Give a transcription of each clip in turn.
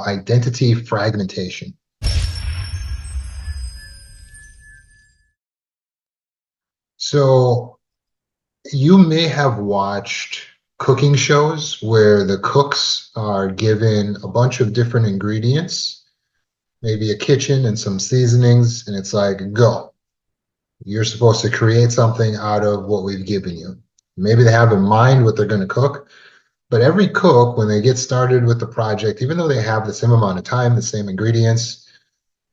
identity fragmentation. So you may have watched cooking shows where the cooks are given a bunch of different ingredients, maybe a kitchen and some seasonings, and it's like, go. You're supposed to create something out of what we've given you. Maybe they have in mind what they're going to cook, but every cook, when they get started with the project, even though they have the same amount of time, the same ingredients,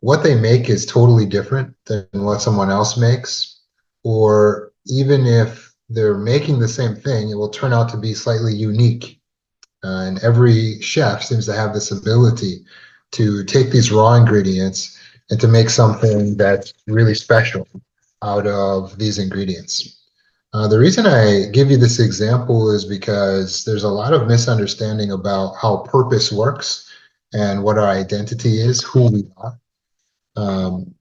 what they make is totally different than what someone else makes. Or even if they're making the same thing, it will turn out to be slightly unique. And every chef seems to have this ability to take these raw ingredients and to make something that's really special out of these ingredients. The reason I give you this example is because there's a lot of misunderstanding about how purpose works and what our identity is, who we are.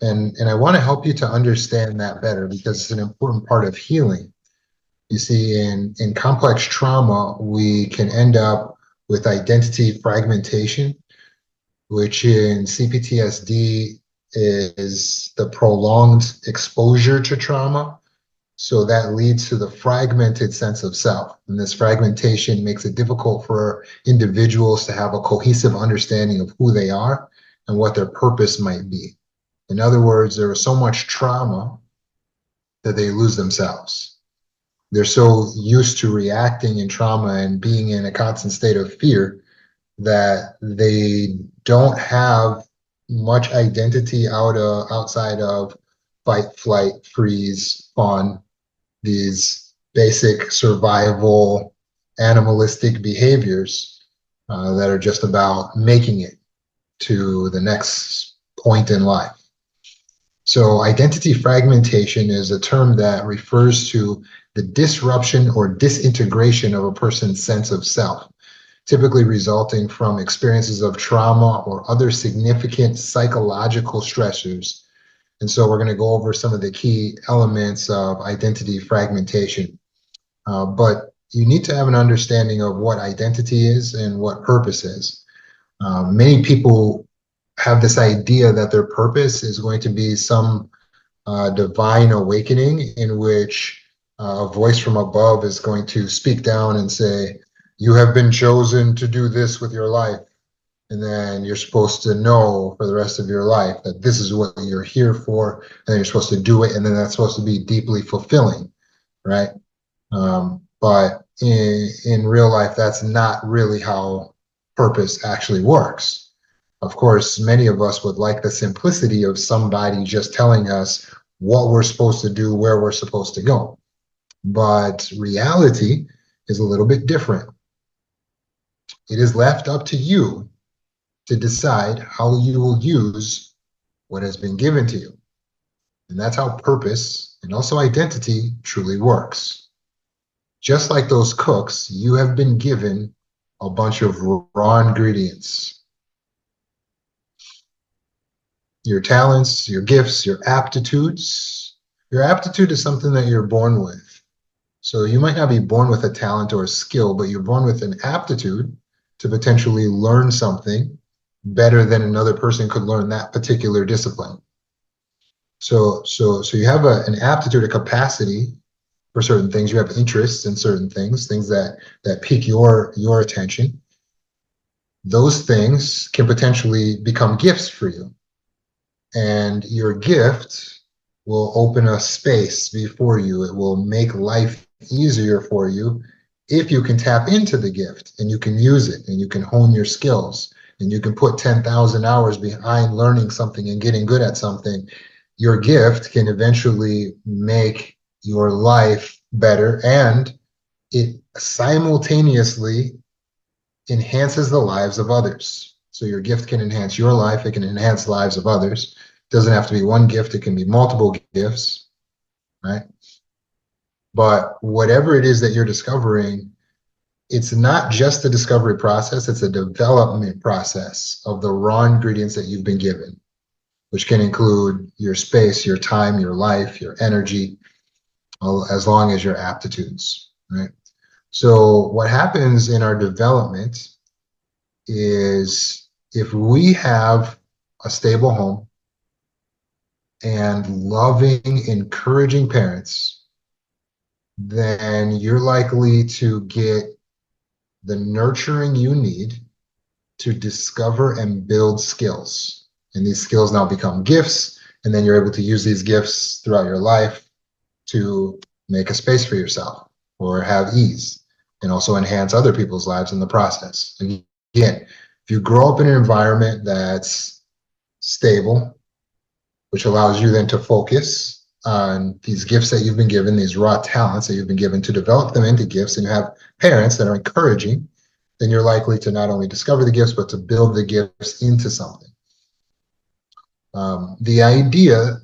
And I want to help you to understand that better because it's an important part of healing. You see, in complex trauma, we can end up with identity fragmentation, which in CPTSD is the prolonged exposure to trauma. So that leads to the fragmented sense of self. And this fragmentation makes it difficult for individuals to have a cohesive understanding of who they are and what their purpose might be. In other words, there was so much trauma that they lose themselves. They're so used to reacting in trauma and being in a constant state of fear that they don't have much identity outside of fight, flight, freeze, fawn, these basic survival animalistic behaviors that are just about making it to the next point in life. So identity fragmentation is a term that refers to the disruption or disintegration of a person's sense of self, typically resulting from experiences of trauma or other significant psychological stressors. And so we're going to go over some of the key elements of identity fragmentation. But you need to have an understanding of what identity is and what purpose is. Many people have this idea that their purpose is going to be some divine awakening in which a voice from above is going to speak down and say, you have been chosen to do this with your life. And then you're supposed to know for the rest of your life that this is what you're here for, and then you're supposed to do it, and then that's supposed to be deeply fulfilling, right? But in real life, that's not really how purpose actually works. Of course, many of us would like the simplicity of somebody just telling us what we're supposed to do, where we're supposed to go. But reality is a little bit different. It is left up to you to decide how you will use what has been given to you. And that's how purpose and also identity truly works. Just like those cooks, you have been given a bunch of raw ingredients. Your talents, your gifts, your aptitudes. Your aptitude is something that you're born with. So you might not be born with a talent or a skill, but you're born with an aptitude to potentially learn something better than another person could learn that particular discipline. So you have an aptitude, a capacity for certain things. You have interests in certain things, things that pique your attention. Those things can potentially become gifts for you. And your gift will open a space before you. It will make life easier for you if you can tap into the gift and you can use it and you can hone your skills and you can put 10,000 hours behind learning something and getting good at something. Your gift can eventually make your life better, and it simultaneously enhances the lives of others. So your gift can enhance your life, it can enhance lives of others. It doesn't have to be one gift, it can be multiple gifts, right? But whatever it is that you're discovering, it's not just a discovery process, it's a development process of the raw ingredients that you've been given, which can include your space, your time, your life, your energy, as long as your aptitudes, right? So what happens in our development is if we have a stable home and loving, encouraging parents, then you're likely to get the nurturing you need to discover and build skills. And these skills now become gifts, and then you're able to use these gifts throughout your life to make a space for yourself or have ease and also enhance other people's lives in the process. Again, if you grow up in an environment that's stable, which allows you then to focus on these gifts that you've been given, these raw talents that you've been given, to develop them into gifts, and you have parents that are encouraging, then you're likely to not only discover the gifts, but to build the gifts into something. The idea,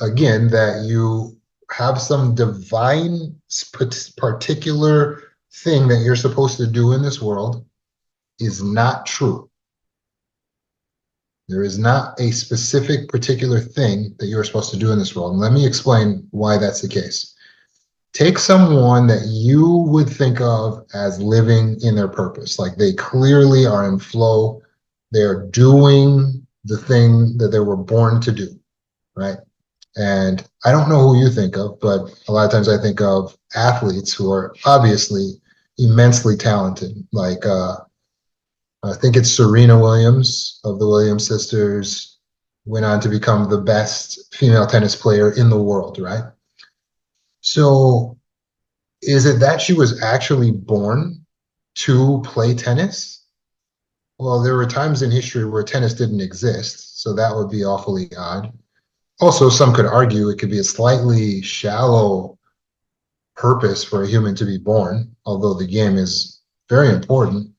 again, that you have some divine particular thing that you're supposed to do in this world is not true. There is not a specific particular thing that you're supposed to do in this world. And let me explain why that's the case. Take someone that you would think of as living in their purpose, like they clearly are in flow. They're doing the thing that they were born to do, right? And I don't know who you think of, but a lot of times I think of athletes who are obviously immensely talented. Like I think it's Serena Williams of the Williams sisters, went on to become the best female tennis player in the world, right? So is it that she was actually born to play tennis? Well, there were times in history where tennis didn't exist, so that would be awfully odd. Also, some could argue it could be a slightly shallow purpose for a human to be born, although the game is very important.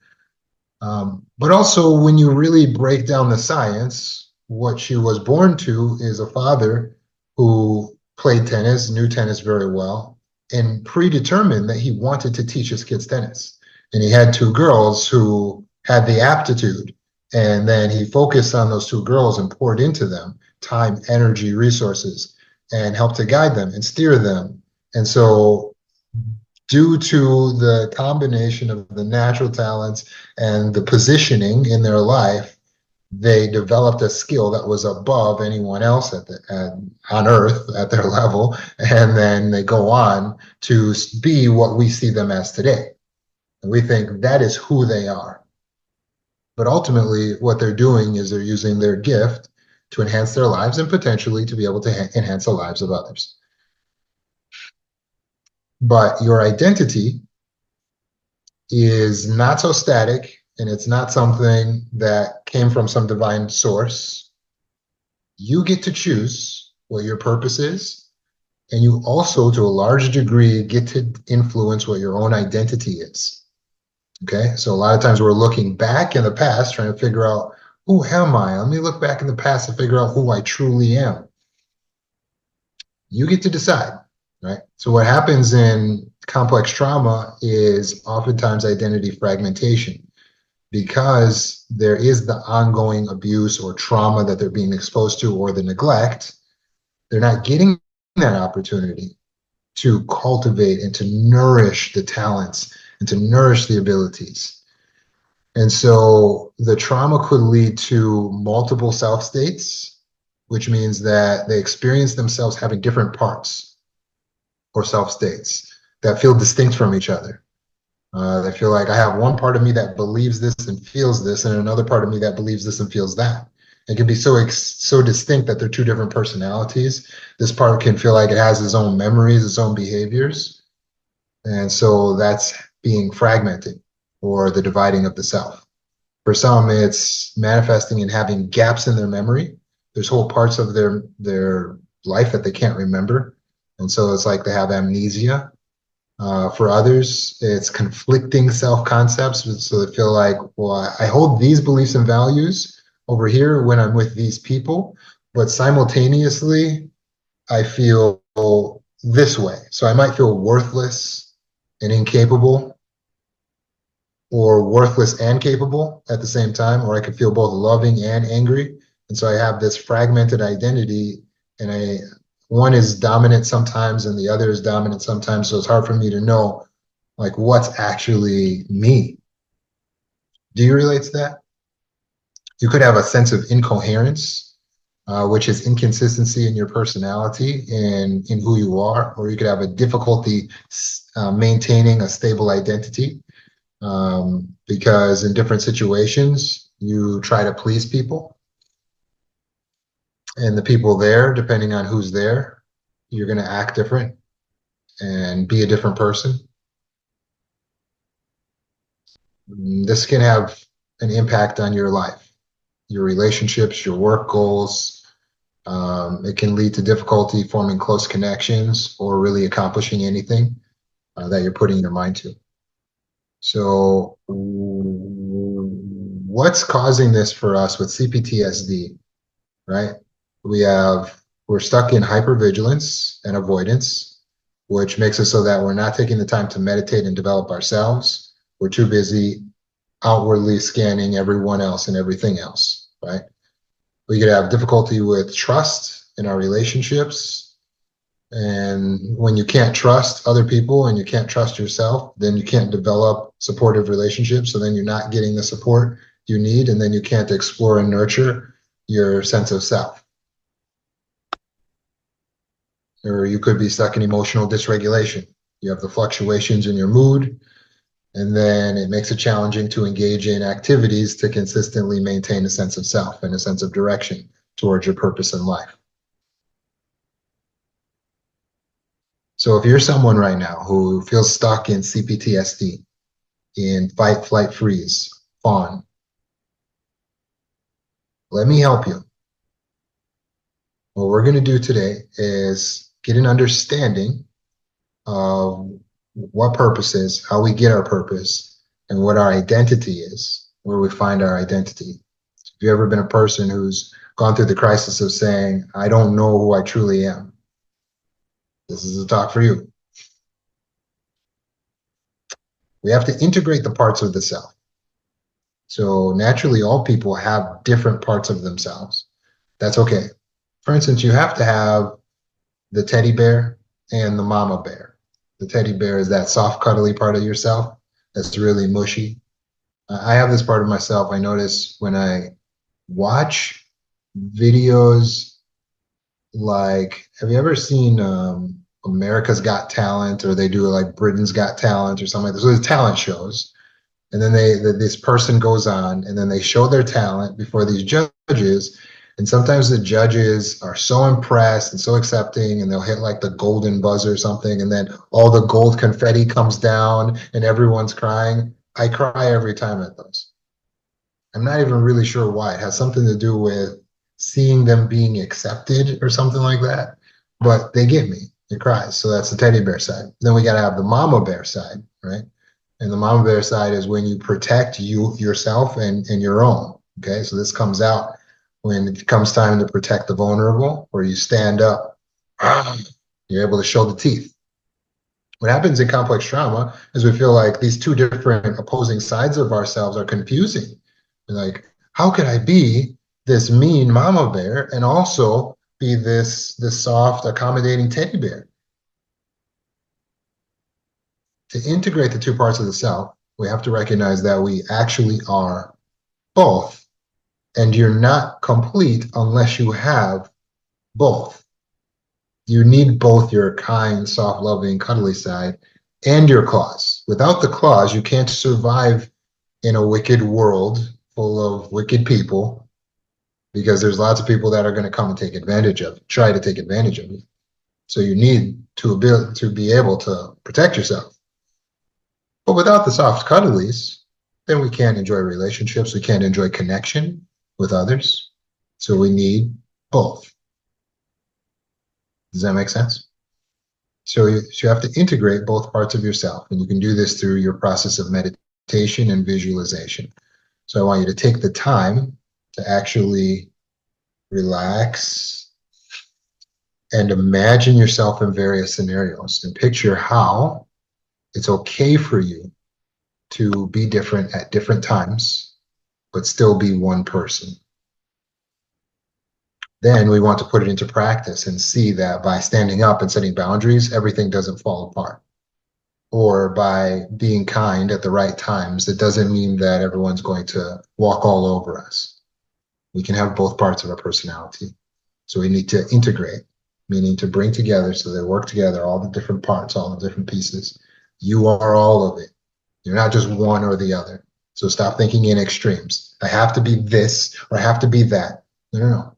But also, when you really break down the science, what she was born to is a father who played tennis, knew tennis very well, and predetermined that he wanted to teach his kids tennis. And he had two girls who had the aptitude, and then he focused on those two girls and poured into them time, energy, resources, and helped to guide them and steer them. And so, due to the combination of the natural talents and the positioning in their life, they developed a skill that was above anyone else on earth at their level. And then they go on to be what we see them as today. And we think that is who they are. But ultimately, what they're doing is they're using their gift to enhance their lives and potentially to be able to enhance the lives of others. But your identity is not so static, and it's not something that came from some divine source. You get to choose what your purpose is, and you also, to a large degree, get to influence what your own identity is. Okay, so a lot of times we're looking back in the past, trying to figure out, who am I? Let me look back in the past and figure out who I truly am. You get to decide, right? So what happens in complex trauma is oftentimes identity fragmentation, because there is the ongoing abuse or trauma that they're being exposed to, or the neglect. They're not getting that opportunity to cultivate and to nourish the talents and to nourish the abilities. And so the trauma could lead to multiple self states, which means that they experience themselves having different parts or self states that feel distinct from each other. They feel like I have one part of me that believes this and feels this, and another part of me that believes this and feels that. It can be so distinct that they're two different personalities. This part can feel like it has its own memories, its own behaviors. And so that's being fragmented, or the dividing of the self. For some, it's manifesting and having gaps in their memory. There's whole parts of their life that they can't remember. And so it's like they have amnesia. For others, it's conflicting self-concepts. So they feel like, well, I hold these beliefs and values over here when I'm with these people, but simultaneously, I feel this way. So I might feel worthless and incapable, or worthless and capable at the same time, or I could feel both loving and angry. And so I have this fragmented identity, and one is dominant sometimes and the other is dominant sometimes. So it's hard for me to know like what's actually me. Do you relate to that? You could have a sense of incoherence, which is inconsistency in your personality and in who you are, or you could have a difficulty maintaining a stable identity, because in different situations you try to please people, and the people there, depending on who's there, you're going to act different and be a different person. This can have an impact on your life, your relationships, your work goals. It can lead to difficulty forming close connections or really accomplishing anything that you're putting your mind to. So, what's causing this for us with CPTSD, right? We're stuck in hypervigilance and avoidance, which makes it so that we're not taking the time to meditate and develop ourselves. We're too busy outwardly scanning everyone else and everything else, right? We could have difficulty with trust in our relationships. And when you can't trust other people and you can't trust yourself, then you can't develop supportive relationships. So then you're not getting the support you need, and then you can't explore and nurture your sense of self. Or you could be stuck in emotional dysregulation. You have the fluctuations in your mood, and then it makes it challenging to engage in activities to consistently maintain a sense of self and a sense of direction towards your purpose in life. So if you're someone right now who feels stuck in CPTSD, in fight, flight, freeze, fawn, let me help you. What we're going to do today is get an understanding of what purpose is, how we get our purpose, and what our identity is, where we find our identity. Have you ever been a person who's gone through the crisis of saying, I don't know who I truly am? This is a talk for you. We have to integrate the parts of the self. So naturally, all people have different parts of themselves. That's okay. For instance, you have to have the teddy bear and the mama bear. The teddy bear is that soft, cuddly part of yourself that's really mushy. I have this part of myself. I notice when I watch videos like, have you ever seen America's Got Talent, or they do like Britain's Got Talent or something like this? So there's talent shows, and then this person goes on and then they show their talent before these judges, and sometimes the judges are so impressed and so accepting, and they'll hit like the golden buzzer or something, and then all the gold confetti comes down and everyone's crying. I cry every time at those. I'm not even really sure why. It has something to do with seeing them being accepted or something like that, but they get me. It cries. So that's the teddy bear side. Then we got to have the mama bear side, right? And the mama bear side is when you protect yourself and your own. Okay, so this comes out when it comes time to protect the vulnerable, where you stand up, you're able to show the teeth. What happens in complex trauma is we feel like these two different opposing sides of ourselves are confusing. Like, how could I be this mean mama bear and also be this soft, accommodating teddy bear? To integrate the two parts of the self, we have to recognize that we actually are both, and you're not complete unless you have both. You need both your kind, soft, loving, cuddly side and your claws. Without the claws, you can't survive in a wicked world full of wicked people, because there's lots of people that are going to come and take advantage of, try to take advantage of you. So you need to be able to protect yourself. But without the soft cuddlies, then we can't enjoy relationships. We can't enjoy connection with others. So we need both. Does that make sense? So you have to integrate both parts of yourself, and you can do this through your process of meditation and visualization. So I want you to take the time to actually relax and imagine yourself in various scenarios, and picture how it's okay for you to be different at different times, but still be one person. Then we want to put it into practice and see that by standing up and setting boundaries, everything doesn't fall apart. Or by being kind at the right times, it doesn't mean that everyone's going to walk all over us. We can have both parts of our personality. So we need to integrate, meaning to bring together so they work together, all the different parts, all the different pieces. You are all of it. You're not just one or the other. So stop thinking in extremes. I have to be this or I have to be that. No, no, no.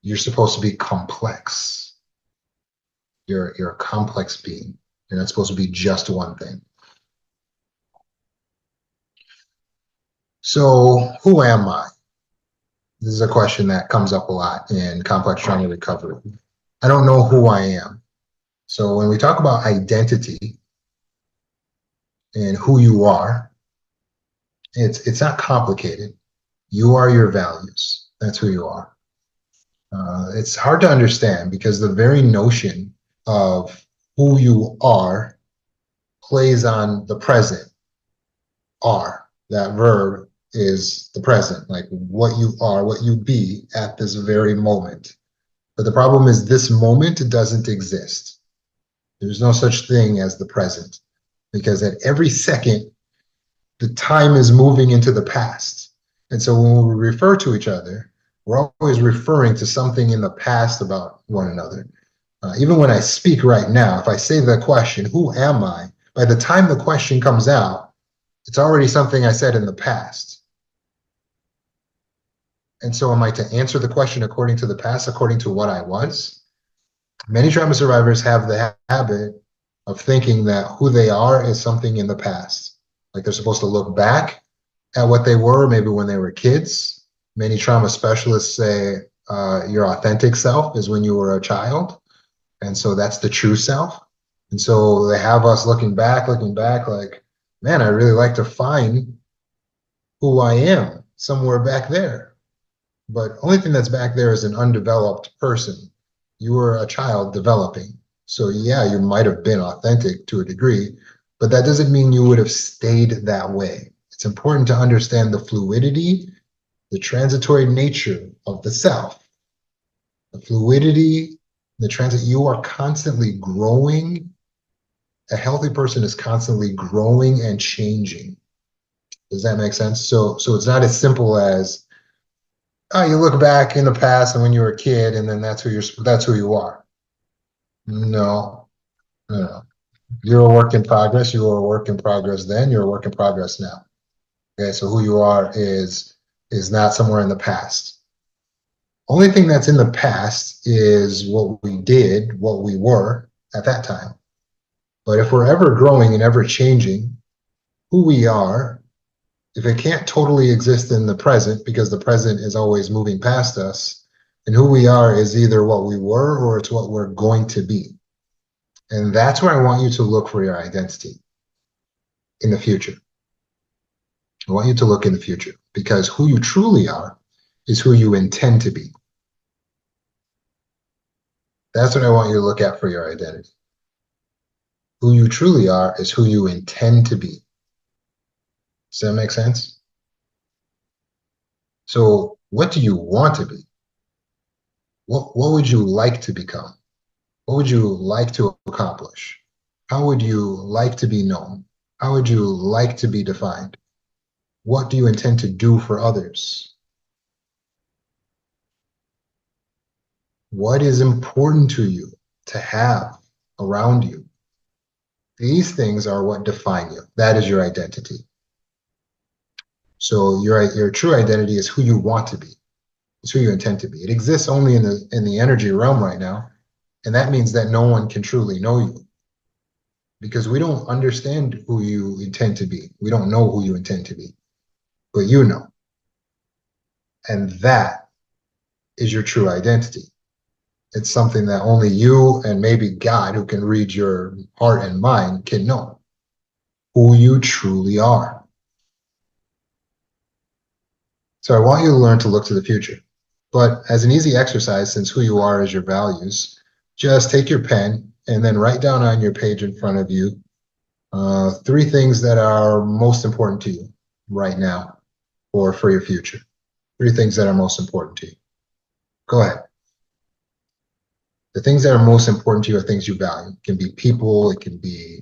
You're supposed to be complex. You're a complex being. You're not supposed to be just one thing. So who am I? This is a question that comes up a lot in complex trauma recovery. I don't know who I am. So when we talk about identity and who you are, it's not complicated. You are your values. That's who you are. It's hard to understand because the very notion of who you are plays on the present. Are, that verb is the present, like what you are, what you be at this very moment. But the problem is this moment doesn't exist. There's no such thing as the present because at every second, the time is moving into the past. And so when we refer to each other, we're always referring to something in the past about one another. Even when I speak right now, if I say the question, who am I? By the time the question comes out, it's already something I said in the past. And so am I to answer the question according to the past, according to what I was? Many trauma survivors have the habit of thinking that who they are is something in the past. Like they're supposed to look back at what they were, maybe when they were kids. Many trauma specialists say your authentic self is when you were a child. And so that's the true self. And so they have us looking back, like, man, I really like to find who I am somewhere back there. But only thing that's back there is an undeveloped person. You were a child developing. So yeah, you might have been authentic to a degree, but that doesn't mean you would have stayed that way. It's important to understand the fluidity, the transitory nature of the self. The fluidity, the transit, you are constantly growing. A healthy person is constantly growing and changing. Does that make sense? So it's not as simple as, oh, you look back in the past and when you were a kid, and then that's who you are. No, no, no. You're a work in progress. You were a work in progress then. You're a work in progress now. Okay, so who you are is not somewhere in the past. Only thing that's in the past is what we did, what we were at that time. But if we're ever growing and ever changing, who we are, if it can't totally exist in the present because the present is always moving past us, and who we are is either what we were or it's what we're going to be. And that's where I want you to look for your identity in the future. I want you to look in the future because who you truly are is who you intend to be. That's what I want you to look at for your identity. Who you truly are is who you intend to be. Does that make sense? So what do you want to be? What would you like to become? What would you like to accomplish? How would you like to be known? How would you like to be defined? What do you intend to do for others? What is important to you to have around you? These things are what define you. That is your identity. So your true identity is who you want to be. It's who you intend to be. It exists only in the energy realm right now, and that means that no one can truly know you because we don't understand who you intend to be. We don't know who you intend to be, but you know, and that is your true identity. It's something that only you and maybe God, who can read your heart and mind, can know who you truly are. So I want you to learn to look to the future. But as an easy exercise, since who you are is your values, just take your pen and then write down on your page in front of you 3 things that are most important to you right now or for your future. 3 things that are most important to you. Go ahead. The things that are most important to you are things you value. It can be people, it can be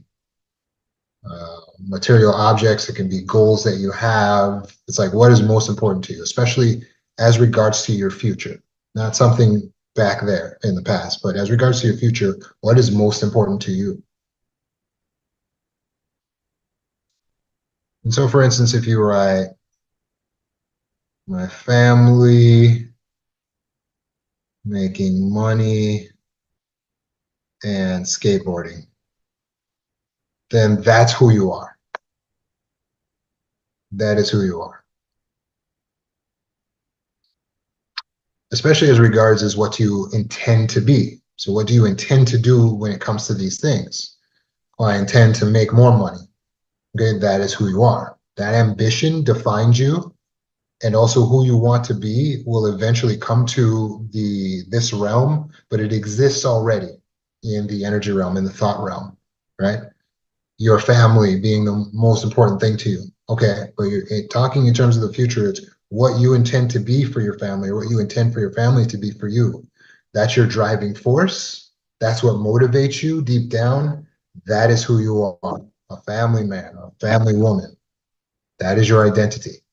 material objects, it can be goals that you have. It's like, what is most important to you, especially as regards to your future, not something back there in the past, but as regards to your future, what is most important to you? And so, for instance, if you write, my family, making money, and skateboarding, then that's who you are. That is who you are. Especially as regards as what you intend to be. So what do you intend to do when it comes to these things? Well, I intend to make more money. Okay, that is who you are. That ambition defines you, and also who you want to be will eventually come to this realm, but it exists already in the energy realm, in the thought realm, right? Your family being the most important thing to you. Okay, but you're talking in terms of the future, it's what you intend to be for your family, or what you intend for your family to be for you. That's your driving force. That's what motivates you deep down. That is who you are, a family man, a family woman. That is your identity.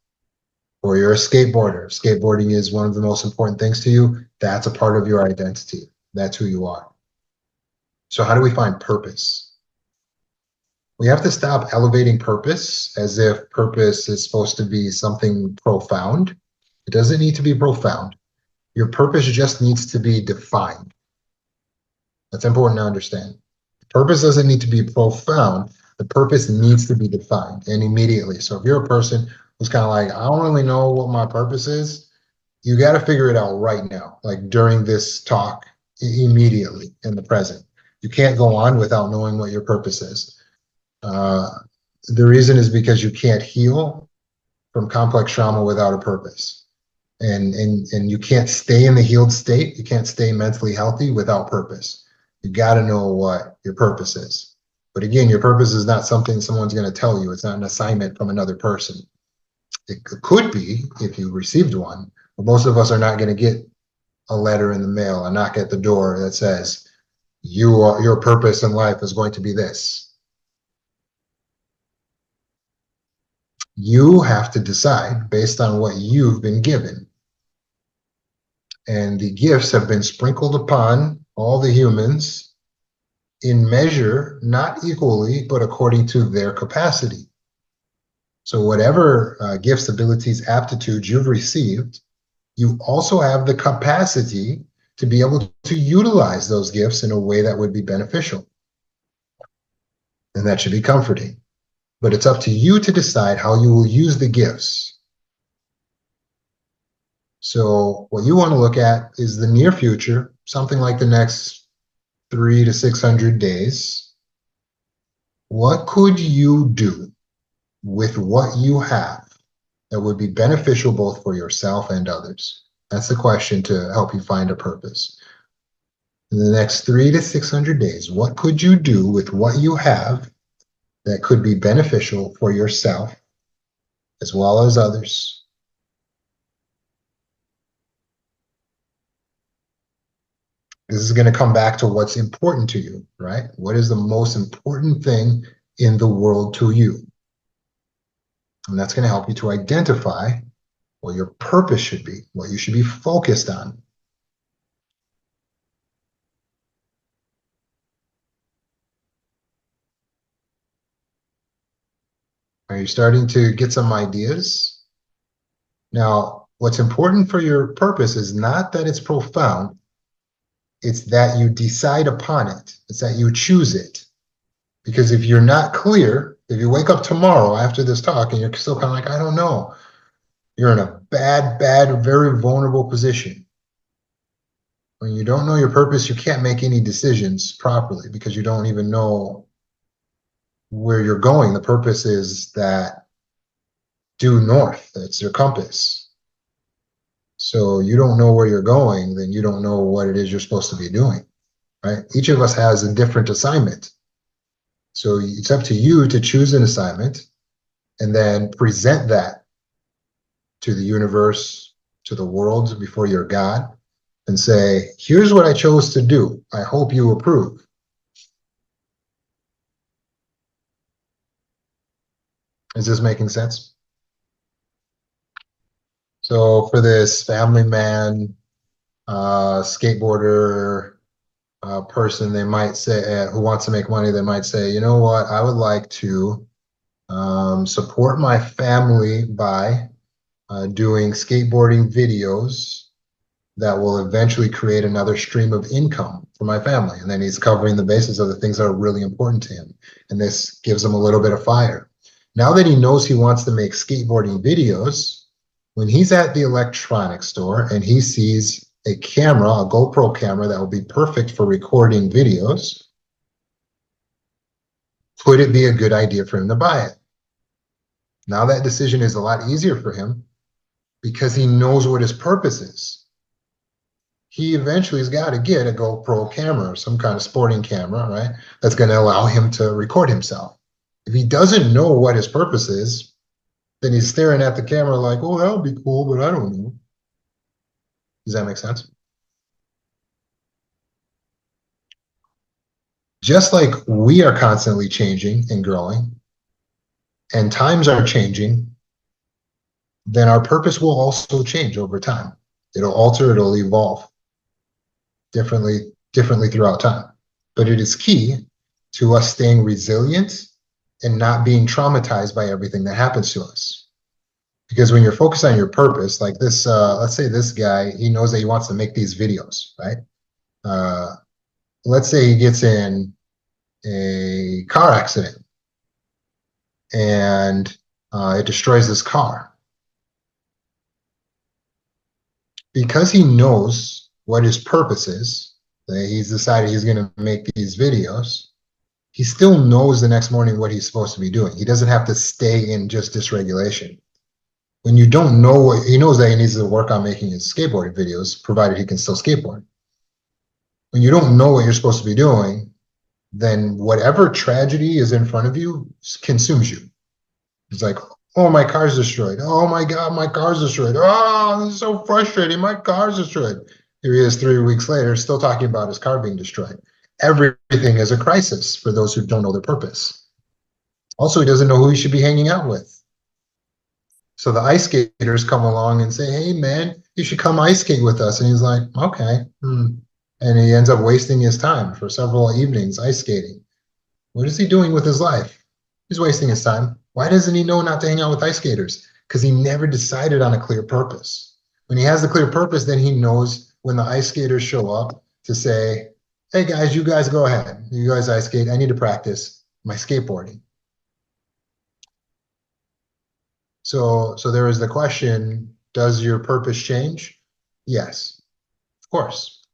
Or you're a skateboarder. Skateboarding is one of the most important things to you. That's a part of your identity. That's who you are. So how do we find purpose? We have to stop elevating purpose as if purpose is supposed to be something profound. It doesn't need to be profound. Your purpose just needs to be defined. That's important to understand. Purpose doesn't need to be profound. The purpose needs to be defined and immediately. So if you're a person who's kind of like, I don't really know what my purpose is, you got to figure it out right now, like during this talk, immediately in the present. You can't go on without knowing what your purpose is. Uh, the reason is because you can't heal from complex trauma without a purpose. And you can't stay in the healed state. You can't stay mentally healthy without purpose. You got to know what your purpose is. But again, your purpose is not something someone's going to tell you. It's not an assignment from another person. It could be if you received one, but most of us are not going to get a letter in the mail, a knock at the door that says, your purpose in life is going to be this. You have to decide based on what you've been given. And the gifts have been sprinkled upon all the humans in measure, not equally, but according to their capacity. So whatever gifts, abilities, aptitudes you've received, you also have the capacity to be able to utilize those gifts in a way that would be beneficial. And that should be comforting. But it's up to you to decide how you will use the gifts. So what you want to look at is the near future, something like the next 300 to 600 days. What could you do with what you have that would be beneficial both for yourself and others? That's the question to help you find a purpose. In the next 300 to 600 days, what could you do with what you have that could be beneficial for yourself as well as others? This is going to come back to what's important to you, right? What is the most important thing in the world to you? And that's going to help you to identify what your purpose should be, what you should be focused on. Are you starting to get some ideas? Now, what's important for your purpose is not that it's profound, it's that you decide upon it. It's that you choose it. Because if you're not clear, if you wake up tomorrow after this talk and you're still kind of like, I don't know, you're in a bad, very vulnerable position. When you don't know your purpose, you can't make any decisions properly because you don't even know where you're going. The purpose is that due north, that's your compass. So you don't know where you're going, then you don't know what it is you're supposed to be doing, right? Each of us has a different assignment. So it's up to you to choose an assignment and then present that to the universe, to the world before your God, and say, here's what I chose to do. I hope you approve. Is this making sense? So for this family man, skateboarder person, they might say, who wants to make money, they might say, you know what, I would like to support my family by doing skateboarding videos that will eventually create another stream of income for my family. And then he's covering the basis of the things that are really important to him. And this gives him a little bit of fire. Now that he knows he wants to make skateboarding videos, when he's at the electronics store and he sees a camera, a GoPro camera that will be perfect for recording videos, could it be a good idea for him to buy it? Now that decision is a lot easier for him because he knows what his purpose is. He eventually has got to get a GoPro camera or some kind of sporting camera, right? That's going to allow him to record himself. If he doesn't know what his purpose is, then he's staring at the camera like, oh, that would be cool, but I don't know. Does that make sense? Just like we are constantly changing and growing, and times are changing, then our purpose will also change over time. It'll alter, it'll evolve differently throughout time. But it is key to us staying resilient and not being traumatized by everything that happens to us. Because when you're focused on your purpose, like this, let's say this guy, he knows that he wants to make these videos, right? Let's say he gets in a car accident and it destroys his car. Because he knows what his purpose is, that he's decided he's going to make these videos, he still knows the next morning what he's supposed to be doing. He doesn't have to stay in just dysregulation. When you don't know what, he knows that he needs to work on making his skateboarding videos, provided he can still skateboard. When you don't know what you're supposed to be doing, then whatever tragedy is in front of you consumes you. It's like, oh, my car's destroyed. Oh my God, my car's destroyed. Oh, this is so frustrating. My car's destroyed. Here he is 3 weeks later, still talking about his car being destroyed. Everything is a crisis for those who don't know their purpose. Also, he doesn't know who he should be hanging out with. So the ice skaters come along and say, hey, man, you should come ice skate with us. And he's like, okay. And he ends up wasting his time for several evenings ice skating. What is he doing with his life? He's wasting his time. Why doesn't he know not to hang out with ice skaters? Because he never decided on a clear purpose. When he has the clear purpose, then he knows when the ice skaters show up to say, hey guys, you guys go ahead. You guys ice skate. I need to practice my skateboarding. So there is the question, does your purpose change? Yes, of course.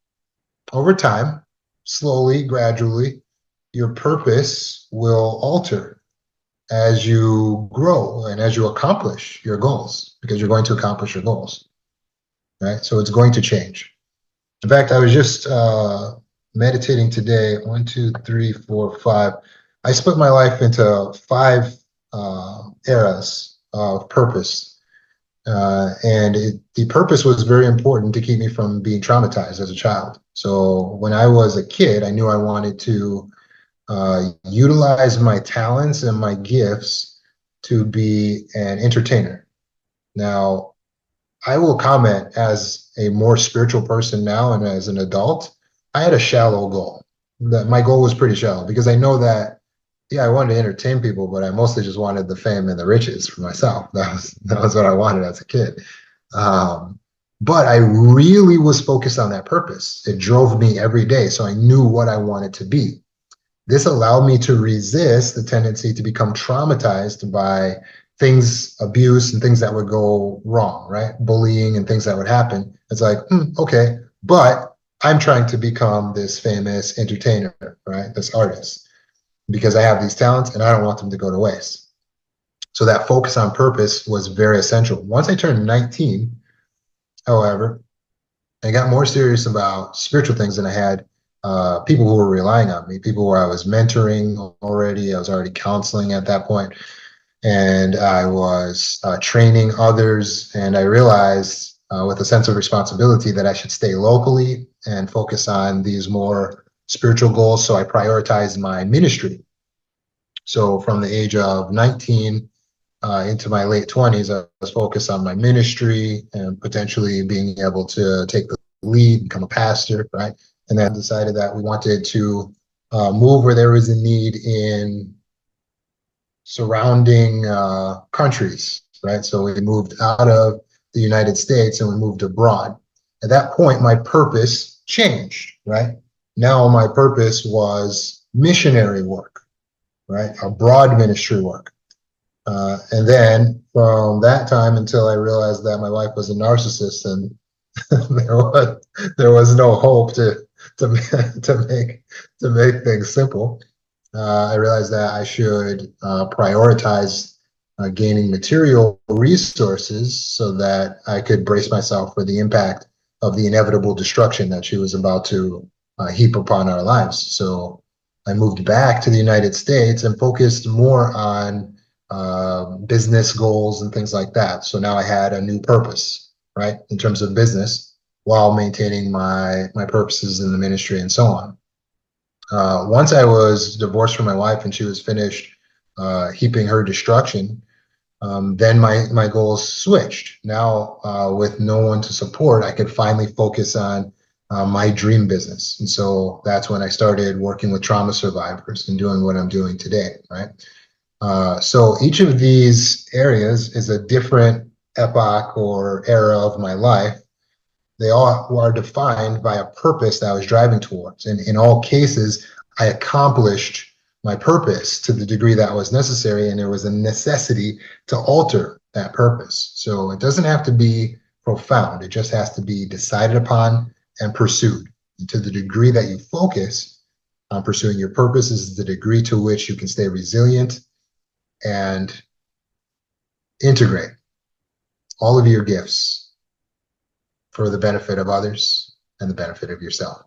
Over time, slowly, gradually, your purpose will alter as you grow and as you accomplish your goals, because you're going to accomplish your goals, right? So it's going to change. In fact, I was just meditating today, 1, 2, 3, 4, 5. I split my life into 5 eras of purpose. The purpose was very important to keep me from being traumatized as a child. So when I was a kid, I knew I wanted to utilize my talents and my gifts to be an entertainer. Now, I will comment as a more spiritual person now and as an adult, I had a shallow goal. That my goal was pretty shallow because I know that, yeah, I wanted to entertain people, but I mostly just wanted the fame and the riches for myself. That was what I wanted as a kid. But I really was focused on that purpose. It drove me every day, so I knew what I wanted to be. This allowed me to resist the tendency to become traumatized by things, abuse, and things that would go wrong, right? Bullying and things that would happen. It's like, okay, but I'm trying to become this famous entertainer, right? This artist, because I have these talents and I don't want them to go to waste. So that focus on purpose was very essential. Once I turned 19, however, I got more serious about spiritual things than I had people who were relying on me, people where I was mentoring already. I was already counseling at that point, and I was training others. And I realized with a sense of responsibility that I should stay locally and focus on these more spiritual goals. So I prioritized my ministry. So from the age of 19 into my late 20s, I was focused on my ministry and potentially being able to take the lead, become a pastor, right? And then decided that we wanted to move where there was a need in surrounding countries, right? So we moved out of the United States and we moved abroad. At that point, my purpose changed, right? Now my purpose was missionary work, right? Abroad ministry work. And then from that time until I realized that my wife was a narcissist and there was no hope to to make things simple. I realized that I should prioritize gaining material resources so that I could brace myself for the impact of the inevitable destruction that she was about to heap upon our lives. So I moved back to the United States and focused more on business goals and things like that. So now I had a new purpose, right, in terms of business, while maintaining my purposes in the ministry and so on. Once I was divorced from my wife and she was finished heaping her destruction, then my goals switched. Now, with no one to support, I could finally focus on my dream business. And so that's when I started working with trauma survivors and doing what I'm doing today, right? So each of these areas is a different epoch or era of my life. They all are defined by a purpose that I was driving towards. And in all cases, I accomplished my purpose to the degree that was necessary, and there was a necessity to alter that purpose. So it doesn't have to be profound. It just has to be decided upon and pursued. And to the degree that you focus on pursuing your purpose is the degree to which you can stay resilient and integrate all of your gifts for the benefit of others and the benefit of yourself.